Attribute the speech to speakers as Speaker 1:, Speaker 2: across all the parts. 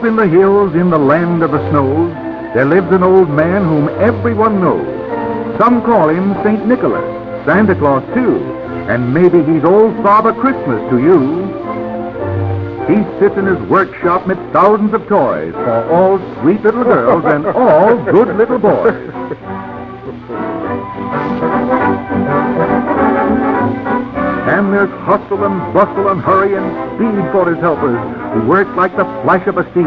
Speaker 1: Up in the hills, in the land of the snows, there lives an old man whom everyone knows. Some call him St. Nicholas, Santa Claus too, and maybe he's Old Father Christmas to you. He sits in his workshop amid thousands of toys for all sweet little girls and all good little boys. And there's hustle and bustle and hurry and speed for his helpers, who work like the flash of a steed.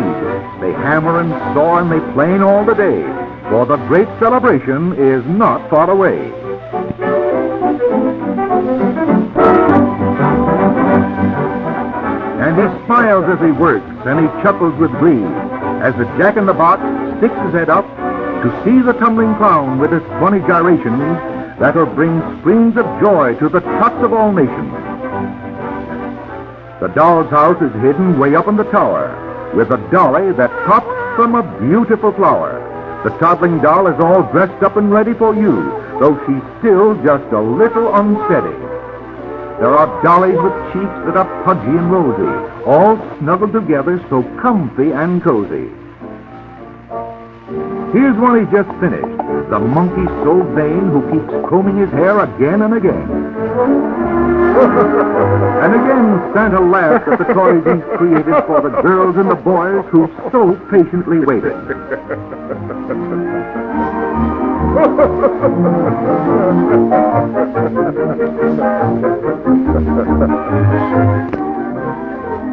Speaker 1: They hammer and saw and they plane all the day, for the great celebration is not far away. And he smiles as he works, and he chuckles with glee, as the jack-in-the-box sticks his head up to see the tumbling clown with his funny gyrations that'll bring screams of joy to the tots of all nations. The doll's house is hidden way up in the tower, with a dolly that pops from a beautiful flower. The toddling doll is all dressed up and ready for you, though she's still just a little unsteady. There are dollies with cheeks that are pudgy and rosy, all snuggled together so comfy and cozy. Here's one he just finished, the monkey so vain who keeps combing his hair again and again. And again Santa laughs at the toys he's created for the girls and the boys who so patiently waited.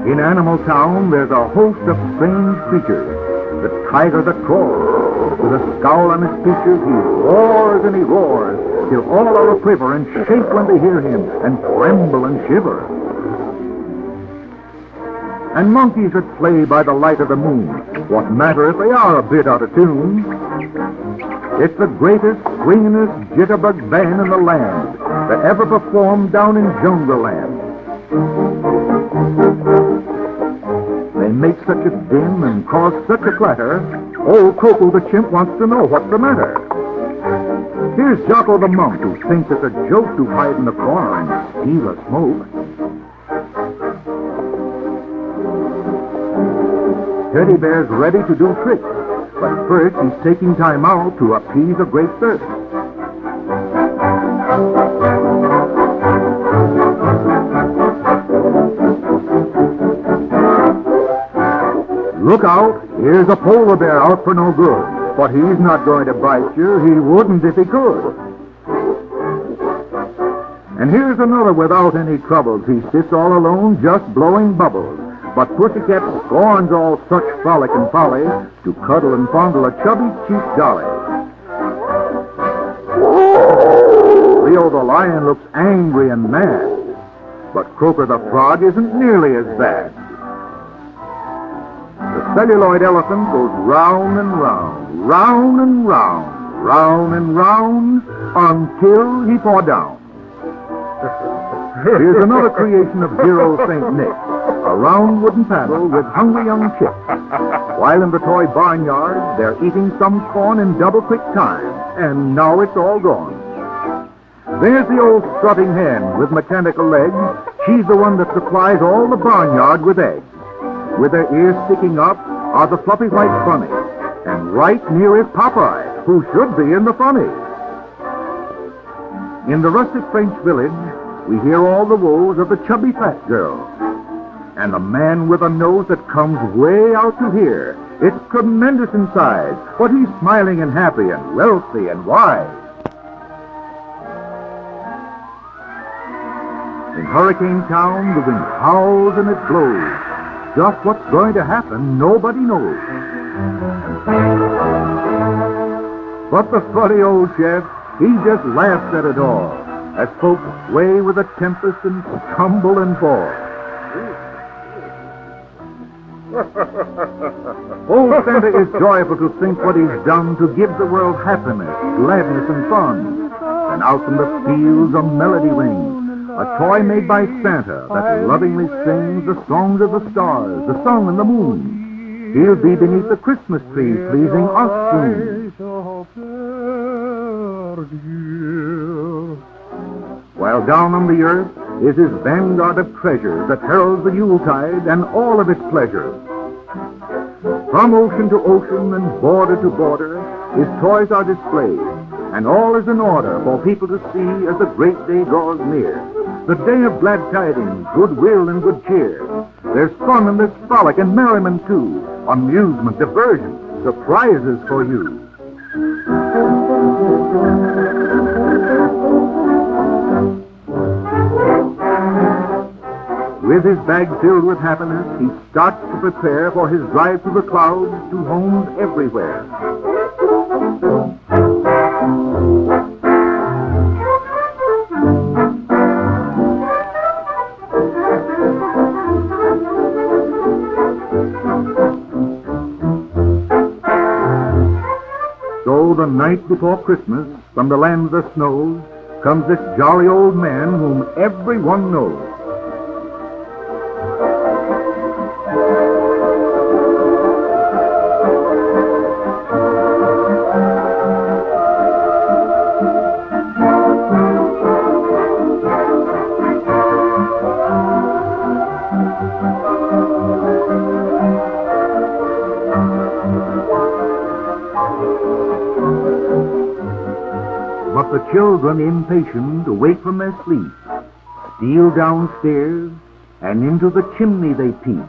Speaker 1: In Animal Town, there's a host of strange creatures. The tiger that roars, with a scowl on his features, he roars and he roars, till all are aquiver and shake when they hear him, and tremble and shiver. And monkeys that play by the light of the moon, what matter if they are a bit out of tune? It's the greatest, swinginest jitterbug band in the land that ever performed down in Jungle Land. They make such a din and cause such a clatter, old Coco the chimp wants to know what's the matter. Here's Jocko the monk, who thinks it's a joke to hide in the corner and steal a smoke. Teddy Bear's ready to do tricks, but first he's taking time out to appease a great thirst. Look out, here's a polar bear out for no good. But he's not going to bite you, he wouldn't if he could. And here's another without any troubles. He sits all alone, just blowing bubbles. But Pussycat scorns all such frolic and folly to cuddle and fondle a chubby, cheap dolly. Leo the lion looks angry and mad, but Croaker the frog isn't nearly as bad. The celluloid elephant goes round and round, round and round, round and round, until he fall down. Here's another creation of Zero St. Nick, a round wooden paddle with hungry young chicks. While in the toy barnyard, they're eating some corn in double quick time, and now it's all gone. There's the old strutting hen with mechanical legs. She's the one that supplies all the barnyard with eggs. With their ears sticking up are the fluffy white bunnies, and right near is Popeye, who should be in the funny. In the rustic French village, we hear all the woes of the chubby fat girl, and the man with a nose that comes way out to here. It's tremendous in size, but he's smiling and happy and wealthy and wise. In Hurricane Town, the wind howls and it blows. Just what's going to happen, nobody knows. But the funny old chef, he just laughs at it all, as folks sway with a tempest and tumble and fall. Old Santa is joyful to think what he's done to give the world happiness, gladness, and fun. And out from the fields a melody rings, a toy made by Santa that lovingly sings the songs of the stars, the sun, and the moon. He'll be beneath the Christmas tree, pleasing us soon. While down on the earth is his vanguard of treasures that heralds the Yuletide and all of its pleasures. From ocean to ocean and border to border, his toys are displayed, and all is in order for people to see as the great day draws near. The day of glad tidings, goodwill, and good cheer. There's fun and there's frolic and merriment too, amusement, diversion, surprises for you. With his bag filled with happiness, he starts to prepare for his drive through the clouds to homes everywhere. So the night before Christmas, from the land of the snows, comes this jolly old man whom everyone knows. But the children, impatient, awake from their sleep, steal downstairs, and into the chimney they peep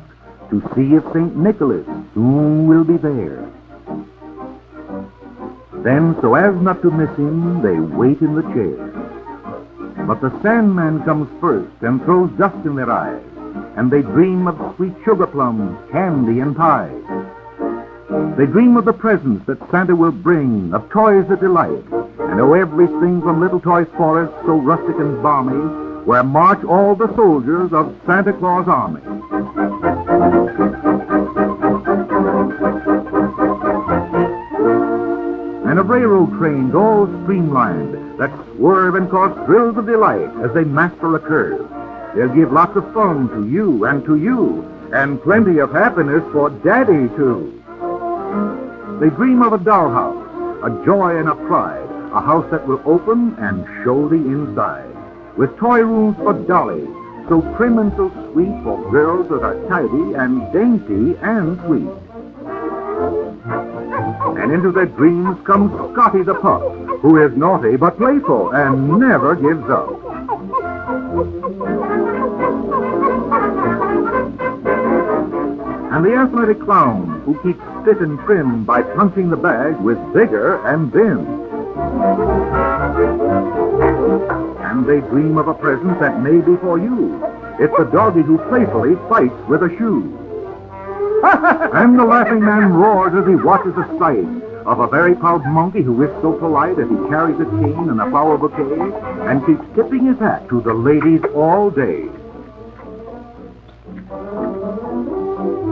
Speaker 1: to see if St. Nicholas soon will be there. Then, so as not to miss him, they wait in the chair. But the Sandman comes first and throws dust in their eyes, and they dream of sweet sugar plums, candy, and pie. They dream of the presents that Santa will bring, of toys that delight, and oh, everything from little toy forests so rustic and balmy, where march all the soldiers of Santa Claus' army. And of railroad trains all streamlined that swerve and cause thrills of delight as they master a curve. They'll give lots of fun to you, and plenty of happiness for Daddy, too. They dream of a dollhouse, a joy and a pride, a house that will open and show the inside, with toy rooms for dollies, so trim and so sweet for girls that are tidy and dainty and sweet. And into their dreams comes Scotty the pup, who is naughty but playful and never gives up. And the athletic clown, who keeps fit and trim by punching the bag with vigor and vim. And they dream of a present that may be for you. It's the doggy who playfully fights with a shoe. And the laughing man roars as he watches the sight of a very proud monkey who is so polite as he carries a cane and a flower bouquet and keeps tipping his hat to the ladies all day.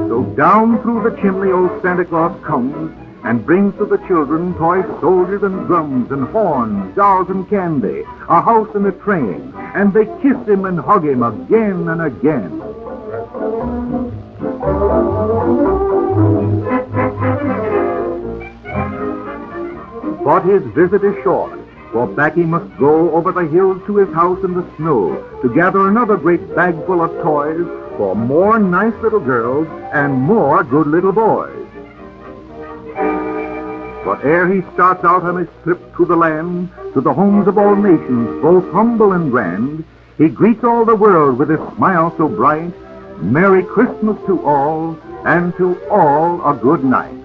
Speaker 1: So down through the chimney old Santa Claus comes and brings to the children toy soldiers and drums and horns, dolls and candy, a house and a train, and they kiss him and hug him again and again. But his visit is short, for back he must go over the hills to his house in the snow to gather another great bagful of toys for more nice little girls and more good little boys. But ere he starts out on his trip to the land, to the homes of all nations, both humble and grand, he greets all the world with his smile so bright. Merry Christmas to all, and to all a good night.